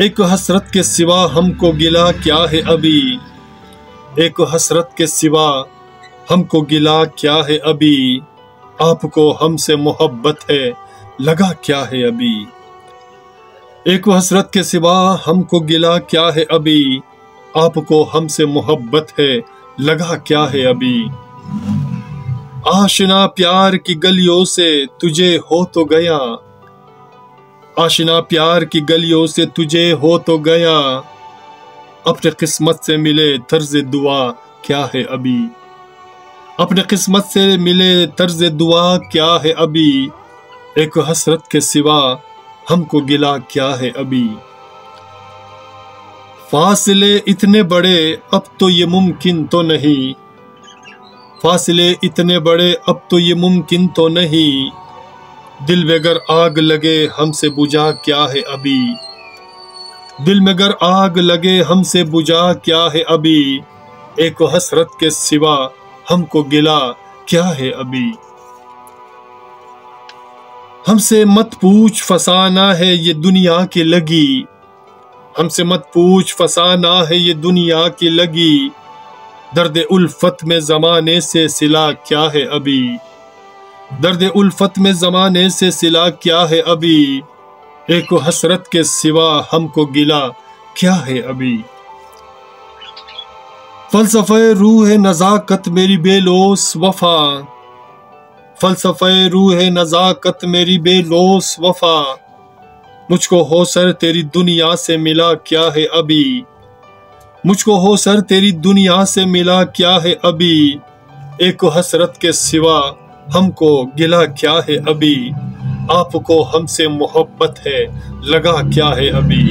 एक हसरत के सिवा हमको गिला क्या है अभी, एक हसरत के सिवा हमको गिला क्या है अभी, आपको हमसे मोहब्बत है लगा क्या है अभी। एक हसरत के सिवा हमको गिला क्या है अभी, आपको हमसे मोहब्बत है लगा क्या है अभी। आशिना प्यार की गलियों से तुझे हो तो गया, आशिना प्यार की गलियों से तुझे हो तो गया, अपने किस्मत से मिले तर्ज दुआ क्या है अभी, अपने किस्मत से मिले तर्ज दुआ क्या है अभी। एक हसरत के सिवा हमको गिला क्या है अभी। फासले इतने बड़े अब तो ये मुमकिन तो नहीं, फासले इतने बड़े अब तो ये मुमकिन तो नहीं, दिल में अगर आग लगे हमसे बुझा क्या है अभी, दिल में अगर आग लगे हमसे बुझा क्या है अभी। एक हसरत के सिवा हमको गिला क्या है अभी। हमसे मत पूछ फसाना है ये दुनिया की लगी, हमसे मत पूछ फसाना है ये दुनिया की लगी, दर्द उल्फत में जमाने से सिला क्या है अभी, दर्द उल्फत में जमाने से सिला क्या है अभी। एक हसरत के सिवा हमको गिला क्या है अभी। फलसफे रूह नजाकत मेरी बेलोस वफा, फलसफे रूह नजाकत मेरी बेलोस वफा, मुझको हो सर तेरी दुनिया से मिला क्या है अभी, मुझको हो सर तेरी दुनिया से मिला क्या है अभी। एक हसरत के सिवा हमको गिला क्या है अभी, आपको हमसे मोहब्बत है लगा क्या है अभी,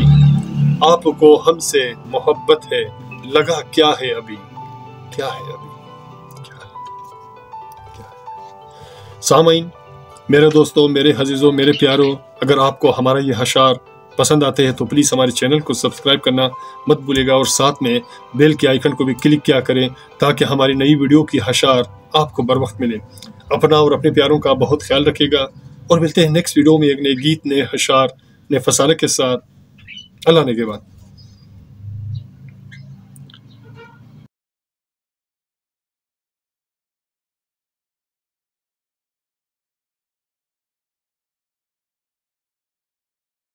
आपको हमसे मोहब्बत है लगा क्या है अभी, क्या है अभी, क्या है। सामीन, मेरे दोस्तों, मेरे अजीजों, मेरे प्यारों, अगर आपको हमारा ये अशार पसंद आते हैं तो प्लीज़ हमारे चैनल को सब्सक्राइब करना मत भूलिएगा और साथ में बेल के आइकन को भी क्लिक किया करें ताकि हमारी नई वीडियो की अशार आपको बर वक्त मिले। अपना और अपने प्यारों का बहुत ख्याल रखिएगा और मिलते हैं नेक्स्ट वीडियो में एक नए गीत, नए अशार, नए फसाने के साथ। अल्लाह ने के बाद।